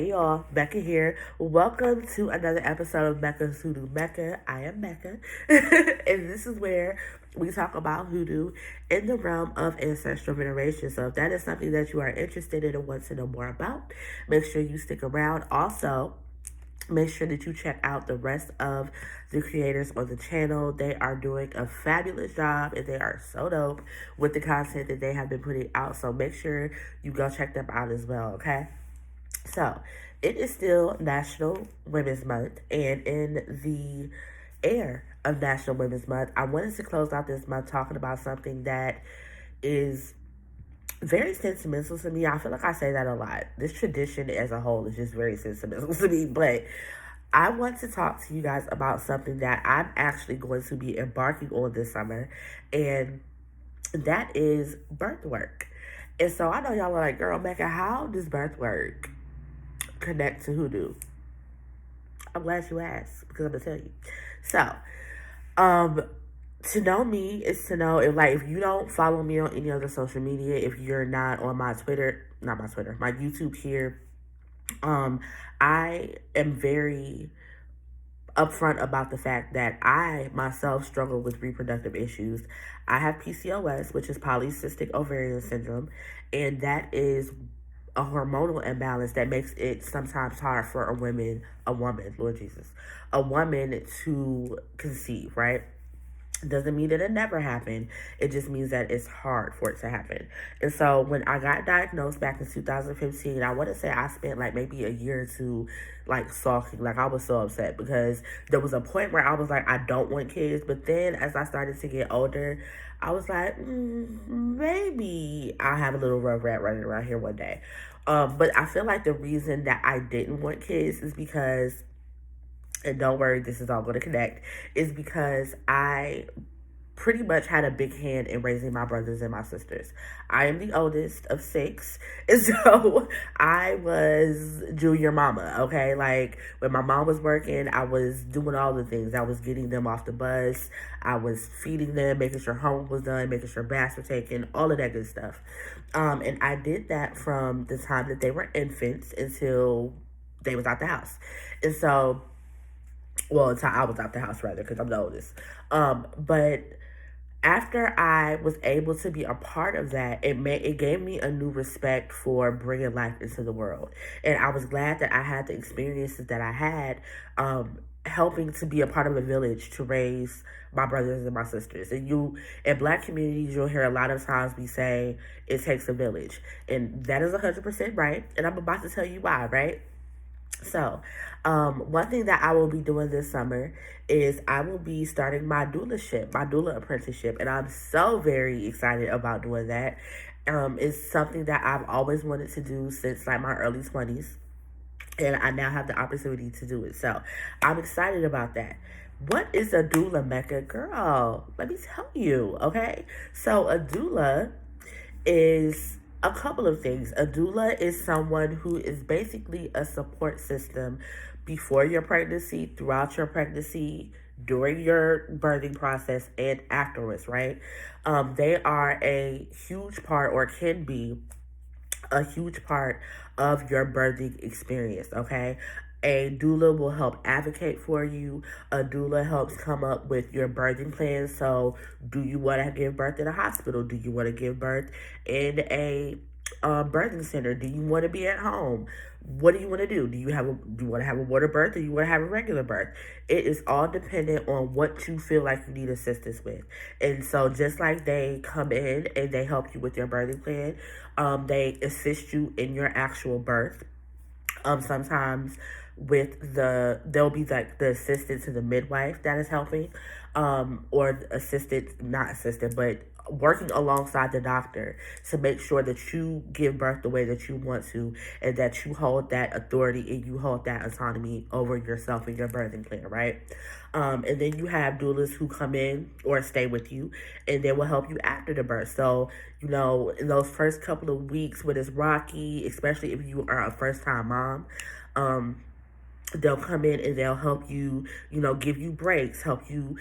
Hey y'all, Meccaa here. Welcome to another episode of Meccaa's HOODOO MECCA. I am Meccaa, and this is where we talk about hoodoo in the realm of ancestral veneration. So if that is something that you are interested in and want to know more about, make sure you stick around. Also, make sure that you check out the rest of the creators on the channel. They are doing a fabulous job and they are so dope with the content that they have been putting out. So make sure you go check them out as well, okay? So, it is still National Women's Month, and in the air of National Women's Month, I wanted to close out this month talking about something that is very sentimental to me. I feel like I say that a lot. This tradition as a whole is just very sentimental to me, but I want to talk to you guys about something that I'm actually going to be embarking on this summer, and that is birth work. And so I know y'all are like, girl, Meccaa, how does birth work connect to hoodoo? I'm glad you asked because I'm gonna tell you. So, to know me is to know if you don't follow me on any other social media, if you're not on my Twitter, not my Twitter, my YouTube here, I am very upfront about the fact that I myself struggle with reproductive issues. I have PCOS, which is polycystic ovarian syndrome, and that is a hormonal imbalance that makes it sometimes hard for a woman to conceive, right? Doesn't mean that it never happened. It just means that it's hard for it to happen. And so when I got diagnosed back in 2015, I want to say I spent like maybe a year or two like sulking. Like I was so upset because there was a point where I was like, I don't want kids. But then as I started to get older, I was like, maybe I'll have a little rat running around here one day. But I feel like the reason that I didn't want kids is because, and don't worry, this is all going to connect, is because I pretty much had a big hand in raising my brothers and my sisters. I am the oldest of six, and so I was junior mama, okay? Like, when my mom was working, I was doing all the things. I was getting them off the bus, I was feeding them, making sure homework was done, making sure baths were taken, all of that good stuff. And I did that from the time that they were infants until they was out the house. And so, well, until I was out the house, rather, because I'm the oldest. But after I was able to be a part of that, it gave me a new respect for bringing life into the world, and I was glad that I had the experiences that I had, helping to be a part of a village to raise my brothers and my sisters. And in Black communities, you'll hear a lot of times we say it takes a village, and that is 100% right. And I'm about to tell you why, right? So, one thing that I will be doing this summer is I will be starting my doula apprenticeship, and I'm so very excited about doing that. It's something that I've always wanted to do since like my early 20s, and I now have the opportunity to do it. So, I'm excited about that. What is a doula, Meccaa? Girl, let me tell you, okay? So, a doula is a couple of things. A doula is someone who is basically a support system before your pregnancy, throughout your pregnancy, during your birthing process, and afterwards, right? They are a huge part, or can be a huge part of your birthing experience, okay? A doula will help advocate for you. A doula helps come up with your birthing plan. So, do you want to give birth in a hospital? Do you want to give birth in a birthing center? Do you want to be at home? What do you want to do? Do you want to have a water birth, or you want to have a regular birth? It is all dependent on what you feel like you need assistance with. And so, just like they come in and they help you with your birthing plan, they assist you in your actual birth. Sometimes there'll be like the assistant to the midwife that is helping, or assistant, not assistant, but working alongside the doctor to make sure that you give birth the way that you want to, and that you hold that authority and you hold that autonomy over yourself and your birthing plan, right? And then you have doulas who come in or stay with you, and they will help you after the birth. So, in those first couple of weeks when it's rocky, especially if you are a first-time mom, they'll come in and they'll help you, give you breaks, help you,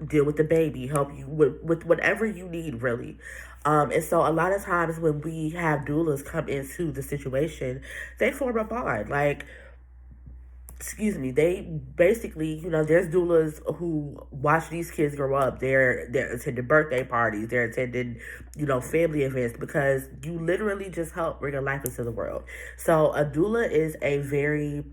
deal with the baby, help you with whatever you need, really. And so a lot of times when we have doulas come into the situation, they form a bond. Like, excuse me, they basically, there's doulas who watch these kids grow up. They're attending birthday parties, they're attending, family events, because you literally just help bring a life into the world. So a doula is a very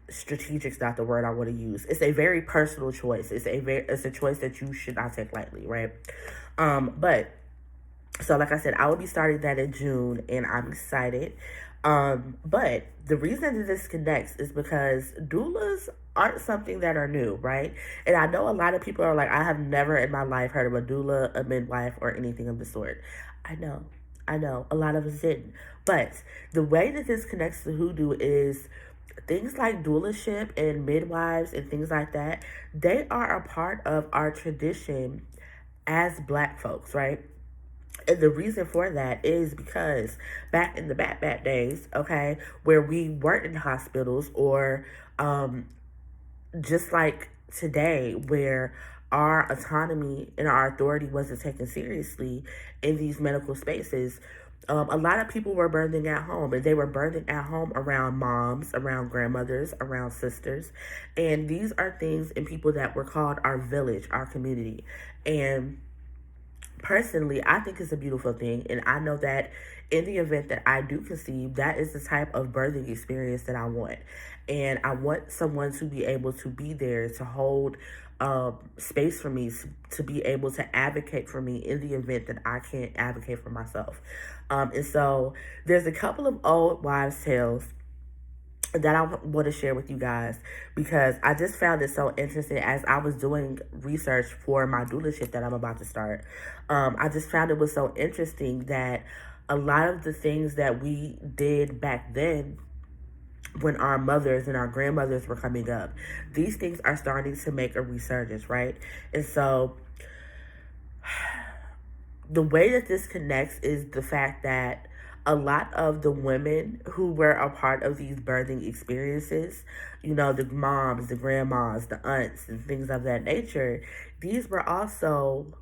strategic's not the word I want to use. It's a very personal choice. It's a choice that you should not take lightly, right? But so like I said, I will be starting that in June, and I'm excited. But the reason that this connects is because doulas aren't something that are new, right? And I know a lot of people are like, I have never in my life heard of a doula, a midwife, or anything of the sort. I know, a lot of us didn't. But the way that this connects to hoodoo is things like doulaship and midwives and things like that. They are a part of our tradition as Black folks, right? And the reason for that is because back in the back days, okay, where we weren't in hospitals, or just like today, where our autonomy and our authority wasn't taken seriously in these medical spaces, a lot of people were birthing at home, and they were birthing at home around moms, around grandmothers, around sisters. And these are things and people that were called our village, our community. And personally, I think it's a beautiful thing. And I know that in the event that I do conceive, that is the type of birthing experience that I want. And I want someone to be able to be there to hold space for me, to be able to advocate for me in the event that I can't advocate for myself. And so there's a couple of old wives' tales that I want to share with you guys, because I just found it so interesting as I was doing research for my doulaship that I'm about to start. I just found it was so interesting that a lot of the things that we did back then, when our mothers and our grandmothers were coming up, these things are starting to make a resurgence, right? And so the way that this connects is the fact that a lot of the women who were a part of these birthing experiences, the moms, the grandmas, the aunts, and things of that nature, these were also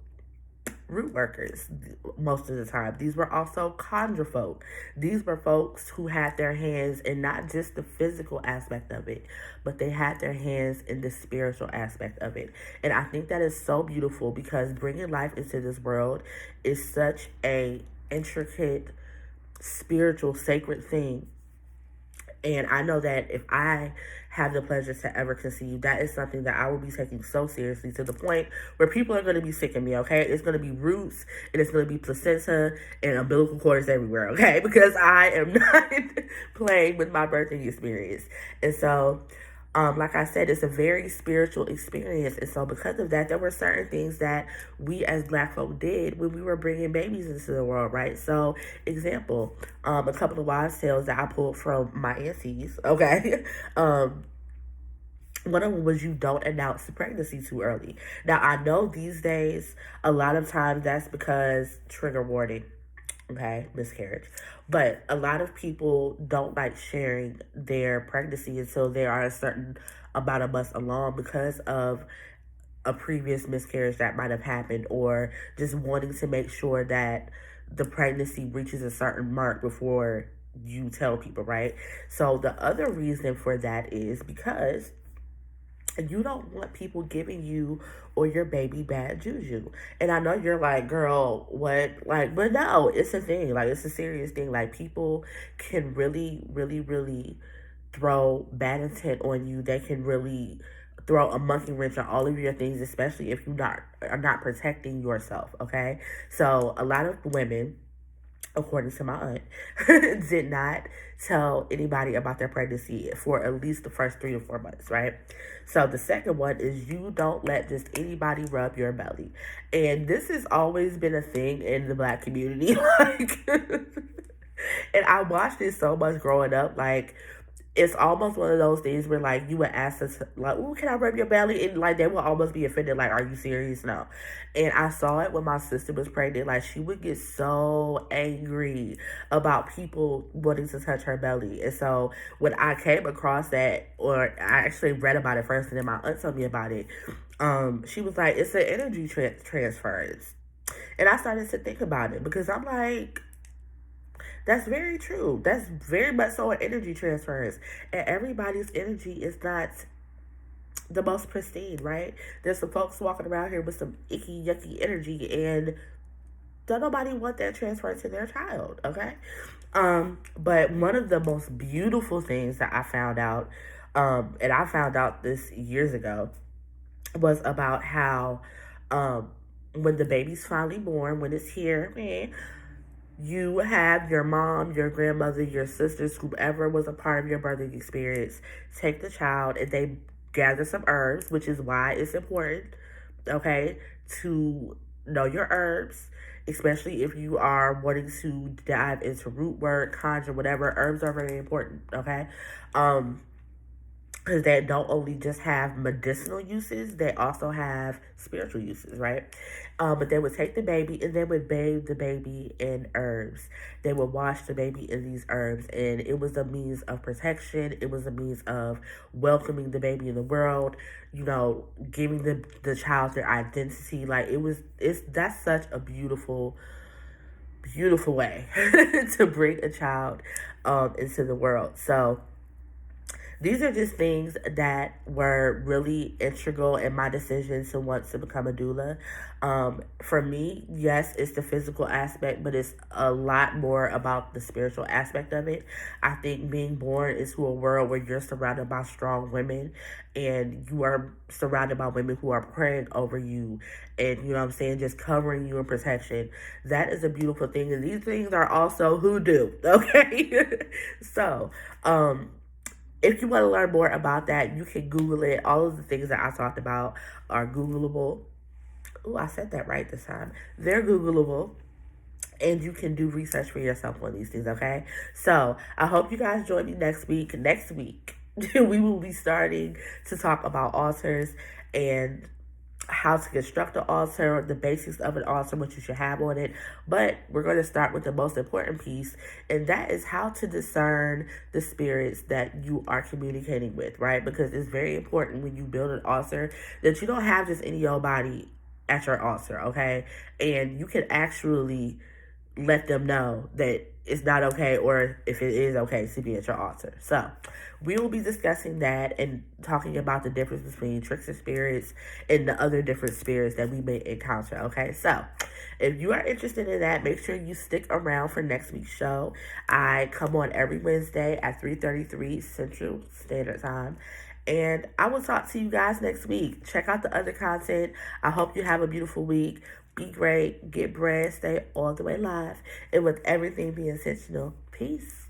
root workers most of the time. These were also conjure folk. These were folks who had their hands in not just the physical aspect of it, but they had their hands in the spiritual aspect of it. And I think that is so beautiful, because bringing life into this world is such a intricate, spiritual, sacred thing. And I know that if I have the pleasure to ever conceive, that is something that I will be taking so seriously, to the point where people are going to be sick of me, okay? It's going to be roots, and it's going to be placenta and umbilical cords everywhere, okay? Because I am not playing with my birthing experience. And so, like I said, it's a very spiritual experience. And so because of that, there were certain things that we as Black folk did when we were bringing babies into the world, right? So, example, a couple of wives' tales that I pulled from my aunties, okay? One of them was, you don't announce the pregnancy too early. Now, I know these days, a lot of times that's because trigger warning, okay, miscarriage. But a lot of people don't like sharing their pregnancy until they are a certain amount of months along, because of a previous miscarriage that might have happened, or just wanting to make sure that the pregnancy reaches a certain mark before you tell people, right? So the other reason for that is because you don't want people giving you or your baby bad juju. And I know you're like, girl, what? Like, but no, it's a thing. Like, it's a serious thing. Like, people can really, really, really throw bad intent on you. They can really throw a monkey wrench on all of your things, especially if you are not protecting yourself, okay? So a lot of women, according to my aunt, did not tell anybody about their pregnancy for at least the first 3 to 4 months, right? So the second one is, you don't let just anybody rub your belly. And this has always been a thing in the Black community. Like, and I watched it so much growing up. Like, it's almost one of those things where like you would ask us like, "Ooh, can I rub your belly?" And like they would almost be offended, like, "Are you serious?" No. And I saw it when my sister was pregnant. Like she would get so angry about people wanting to touch her belly. And so when I came across that, or I actually read about it first, and then my aunt told me about it, she was like, "It's an energy transference." And I started to think about it because I'm like, that's very true. That's very much so an energy transference. And everybody's energy is not the most pristine, right? There's some folks walking around here with some icky, yucky energy, and don't nobody want that transferred to their child, okay? But one of the most beautiful things that I found out, and I found out this years ago, was about how when the baby's finally born, when it's here, man, you have your mom, your grandmother, your sisters, whoever was a part of your birthing experience, take the child and they gather some herbs, which is why it's important, okay, to know your herbs, especially if you are wanting to dive into root work, conjure, whatever. Herbs are very important, okay? Because they don't only just have medicinal uses, they also have spiritual uses, right? But they would take the baby and they would bathe the baby in herbs. They would wash the baby in these herbs, and it was a means of protection. It was a means of welcoming the baby in the world, you know, giving the child their identity. Like that's such a beautiful, beautiful way to bring a child into the world. So these are just things that were really integral in my decision to want to become a doula. For me, yes, it's the physical aspect, but it's a lot more about the spiritual aspect of it. I think being born into a world where you're surrounded by strong women and you are surrounded by women who are praying over you and, you know what I'm saying, just covering you in protection, that is a beautiful thing. And these things are also hoodoo, okay? So, if you want to learn more about that, you can Google it. All of the things that I talked about are Googleable. Oh, I said that right this time. They're Googleable. And you can do research for yourself on these things, okay? So, I hope you guys join me next week. Next week, we will be starting to talk about altars and how to construct an altar, the basics of an altar, what you should have on it. But we're going to start with the most important piece, and that is how to discern the spirits that you are communicating with, right? Because it's very important when you build an altar that you don't have just any old body at your altar, okay? And you can actually let them know that it's not okay, or if it is okay, to be at your altar. So we will be discussing that and talking about the difference between trickster spirits and the other different spirits that we may encounter, okay? So if you are interested in that, make sure you stick around for next week's show. I come on every Wednesday at 3:33 Central Standard Time. And I will talk to you guys next week. Check out the other content. I hope you have a beautiful week. Be great, get bread, stay all the way live, and with everything be intentional. Peace.